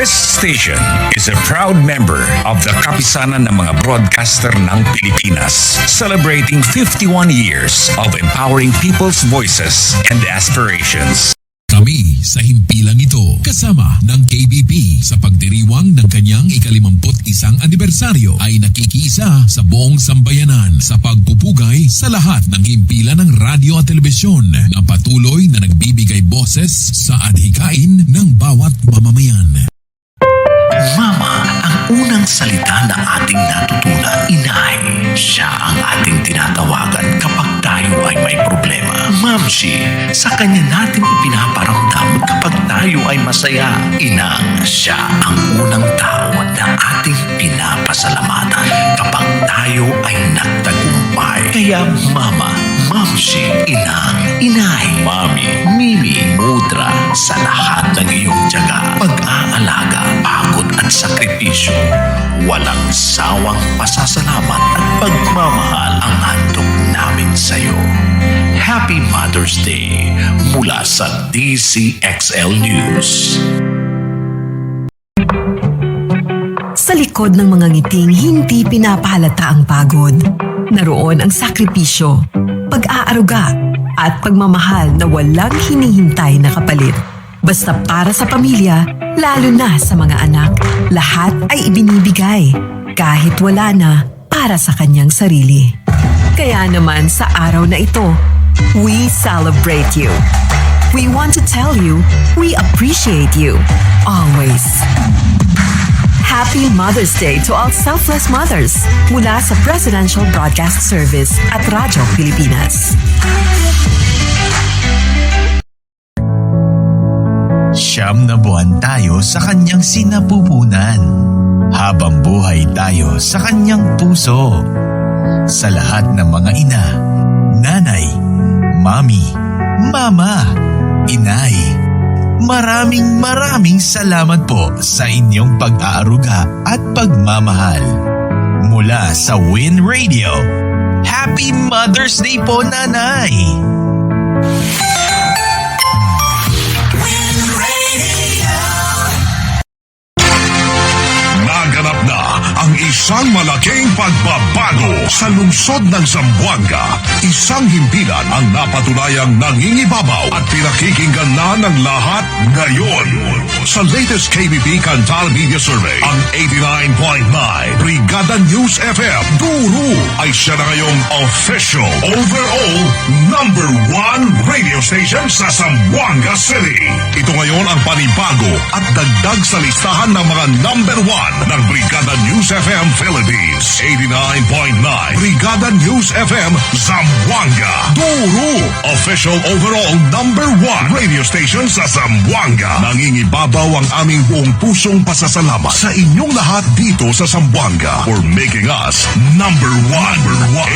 This station is a proud member of the Kapisanan ng mga broadcaster ng Pilipinas, celebrating 51 years of empowering people's voices and aspirations. Kami sa himpilang ito kasama ng KBP sa pagdiriwang ng kanyang ika-51 anibersaryo ay nakikiisa sa buong sambayanan sa pagpupugay sa lahat ng himpilan ng radyo at telebisyon na patuloy na nagbibigay boses sa adhikain ng bawat mamamayan. Mama ang unang salita na ating natutunan. Inay, siya ang ating tinatawagan kapag tayo ay may problema. Mamsi, sa kanya natin ipinaparamdam kapag tayo ay masaya. Inang, siya ang unang tao na ating pinapasalamatan kapag tayo ay nagtagumpay. Kaya mama, mamsi, inang, inay, mami, mimi, mudra, sa lahat ng iyong tiyaga, pag-aalaga, pagod at sakripisyo, walang sawang pasasalamat at pagmamahal ang handog namin sa iyo. Happy Mother's Day mula sa DCXL News. Sa likod ng mga ngiting hindi pinapahalata ang pagod, naroon ang sakripisyo, pag-aaruga at pagmamahal na walang hinihintay na kapalit. Basta para sa pamilya, lalo na sa mga anak, lahat ay ibinibigay kahit wala na para sa kanyang sarili. Kaya naman sa araw na ito, we celebrate you. We want to tell you we appreciate you always. Happy Mother's Day to all selfless mothers mula sa Presidential Broadcast Service at Radyo Pilipinas. Siyam na buwan tayo sa kanyang sinapupunan. Habang buhay tayo sa kanyang puso. Sa lahat ng mga ina, nanay, mami, mama, inay, maraming salamat po sa inyong pag-aaruga at pagmamahal. Mula sa Win Radio, Happy Mother's Day po, nanay! Naganap na ang isang malaking pagbabago sa lungsod ng Zamboanga. Isang himpilan ang napatunayang nangingibabaw at pinakikinggan na ng lahat ngayon. Sa latest KBP Kantar Media Survey, ang 89.9 Brigada News FM Guru ay siya na ngayong official overall #1 radio station sa Zamboanga City. Ito ngayon ang panibago at dagdag sa listahan ng mga #1 ng Brigada News FM Philippines. 89.9 Brigada News FM Zamboanga. Guru, official overall #1 radio station sa Zamboanga. Nangingibabaw ang aming buong pusong pasasalamat sa inyong lahat dito sa Zamboanga for making us #1.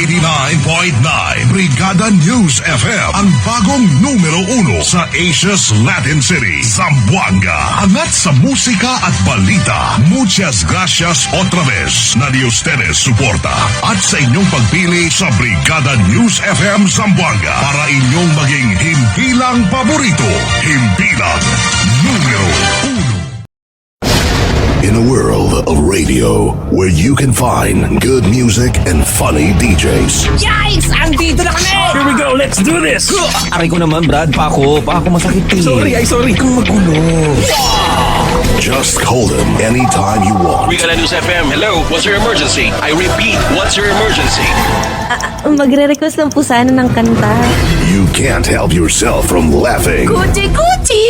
89.9 Brigada News FM, ang bagong #1 sa Asia's Latin City, Zamboanga. Angat sa musika at balita. Muchas gracias otra vez na di ustedes suporta at sa inyong pagpili sa Brigada News FM Zamboanga para inyong maging himpilang paborito. Himpilang #1. In a world of radio where you can find good music and funny DJs. Yikes! Andito na kami! Here we go, let's do this! Aray ko naman, Brad. Pako masakit eh. Sorry. Kung magulo. Just call them anytime you want. Brigada News FM, hello, what's your emergency? I repeat, what's your emergency? Magre-request lang po sana ng kanta. You can't help yourself from laughing. Gucci!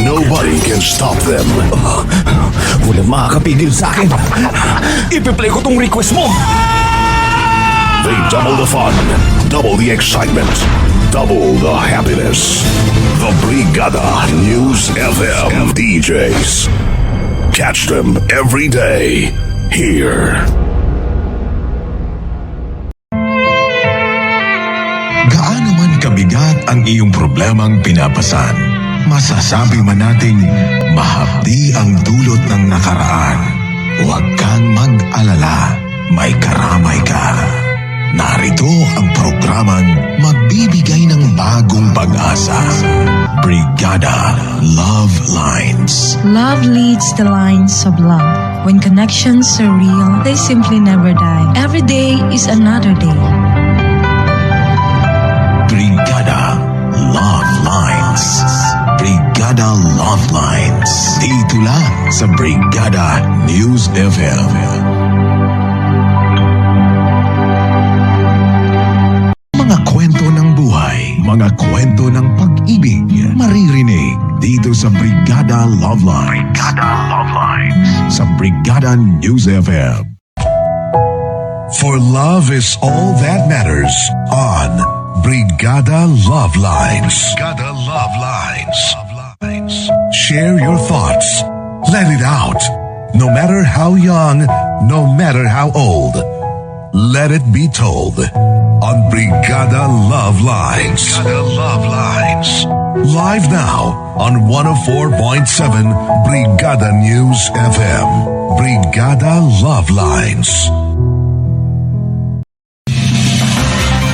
Nobody can stop them. Walang makakapigil sa akin. Ipe-play ko tong request mo. They double the fun, double the excitement, double the happiness. The Brigada News FM DJs. Catch them every day here. Gaano man kabigat ang iyong problemang pinapasan, masasabi man nating mahapdi ang dulot ng nakaraan. Huwag kang mag-alala, may karamay ka. Narito ang programang magbibigay ng bagong pag-asa. Brigada Love Lines. Love leads the lines of love. When connections are real, they simply never die. Every day is another day. Brigada Love Lines. Brigada Love Lines. Dito lang sa Brigada News FM. Mga kwento ng buhay, mga kwento ng pag-ibig, maririnig dito sa Brigada Love Line. Brigada Love Line sa Brigada News FM. For love is all that matters on Brigada Love Lines. Brigada Love Lines. Share your thoughts. Let it out. No matter how young, no matter how old. Let it be told on Brigada Love Lines. Brigada Love Lines. Live now on 104.7 Brigada News FM. Brigada Love Lines.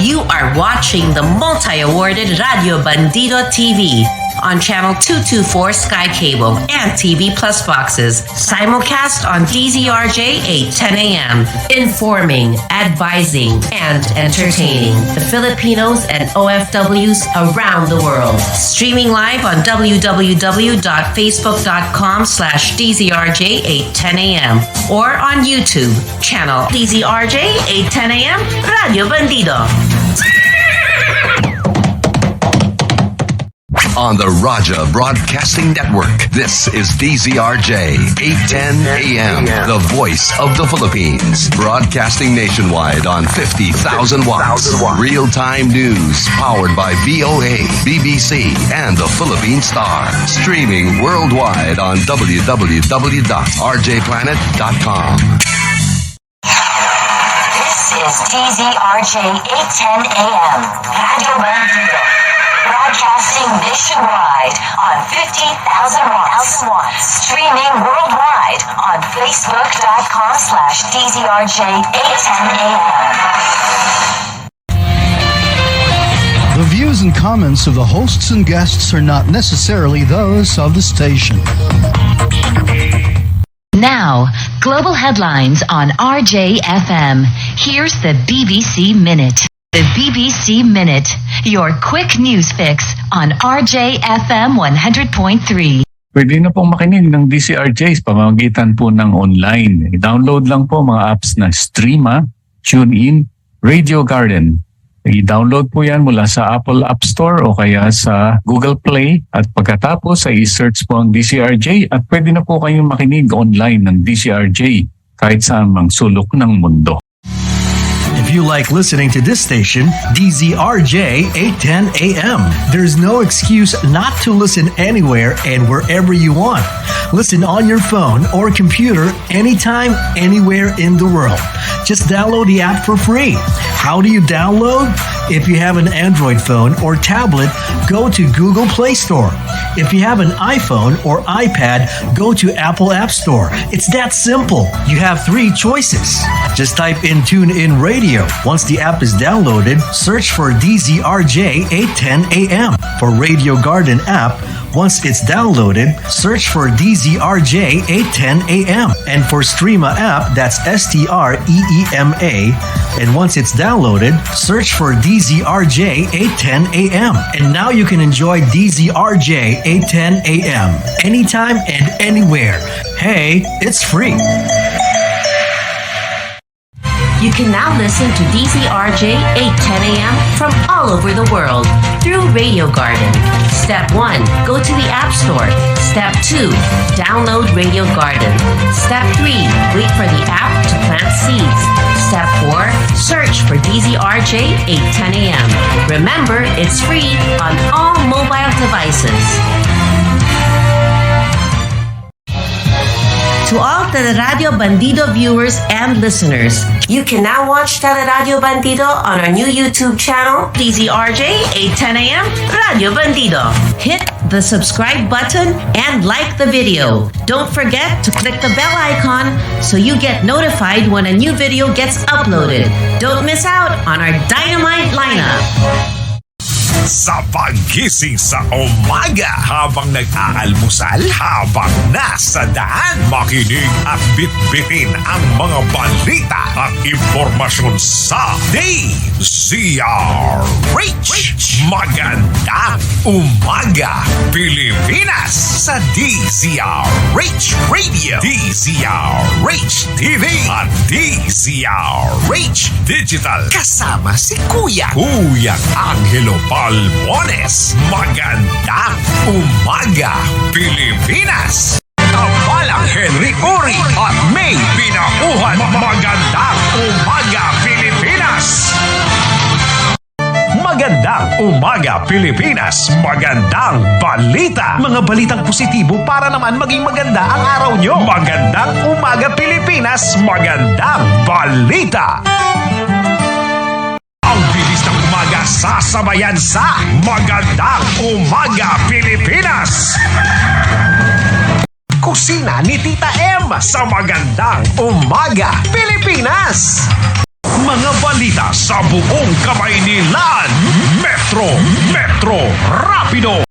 You are watching the multi-awarded Radio Bandido TV on Channel 224 Sky Cable and TV Plus boxes. Simulcast on DZRJ 8:10 a.m. Informing, advising, and entertaining the Filipinos and OFWs around the world. Streaming live on www.facebook.com/DZRJ 8:10 a.m. or on YouTube, channel DZRJ 8:10 a.m. Radio Bandido. On the Raja Broadcasting Network, this is DZRJ 810 AM, the voice of the Philippines. Broadcasting nationwide on 50,000 watts. Real-time news powered by VOA, BBC, and the Philippine Star. Streaming worldwide on www.rjplanet.com. This is DZRJ 810 AM, Radio Bandido. Broadcasting nationwide on 50,000 watts. Streaming worldwide on Facebook.com/DZRJ 810 AM. The views and comments of the hosts and guests are not necessarily those of the station. Now, global headlines on RJFM. Here's the BBC Minute. The BBC Minute, your quick news fix on RJFM 100.3. Pwede na pong makinig ng DCRJ sa pamamagitan po ng online. I-download lang po mga apps na Streama, TuneIn, Radio Garden. I-download po yan mula sa Apple App Store o kaya sa Google Play. At pagkatapos ay i-search po ang DCRJ at pwede na po kayong makinig online ng DCRJ kahit saan mang sulok ng mundo. If you like listening to this station, DZRJ 810 AM, there's no excuse not to listen anywhere and wherever you want. Listen on your phone or computer anytime, anywhere in the world. Just download the app for free. How do you download? If you have an Android phone or tablet, go to Google Play Store. If you have an iPhone or iPad, go to Apple App Store. It's that simple. You have 3 choices. Just type in TuneIn Radio. Once the app is downloaded, search for DZRJ 810 AM. For Radio Garden app, once it's downloaded, search for DZRJ 810 AM. And for Streama app, that's STREEMA. And once it's downloaded, search for DZRJ 810 AM. And now you can enjoy DZRJ 810 AM anytime and anywhere. Hey, it's free. You can now listen to DZRJ 810 AM from all over the world through Radio Garden. Step 1, go to the App Store. Step 2, download Radio Garden. Step 3, wait for the app to plant seeds. Step 4, search for DZRJ 810 AM. Remember, it's free on all mobile devices. To all Teleradio Bandido viewers and listeners, you can now watch Teleradio Bandido on our new YouTube channel, DZRJ 810 AM Radio Bandido. Hit the subscribe button and like the video. Don't forget to click the bell icon so you get notified when a new video gets uploaded. Don't miss out on our dynamite lineup. Sa paggising sa umaga, habang nag-aalmusal, habang nasa daan, makinig at bitbitin ang mga balita at impormasyon sa DZRH. Magandang umaga, Pilipinas, sa DZRH Radio, DZRH TV at DZRH Digital. Kasama si Kuya Angelo Balbones. Magandang umaga, Pilipinas. Kapalang Henry Uri at May Pinauhan. Magandang umaga, Pilipinas. Magandang umaga, Pilipinas. Magandang balita. Mga balitang positibo para naman maging maganda ang araw nyo. Magandang umaga, Pilipinas. Magandang balita. Ang bilis ng umaga sasabayan sa Magandang Umaga, Pilipinas. Kusina ni Tita M sa Magandang Umaga, Pilipinas. Mga balita sa buong Kamaynilan. Metro Rapido.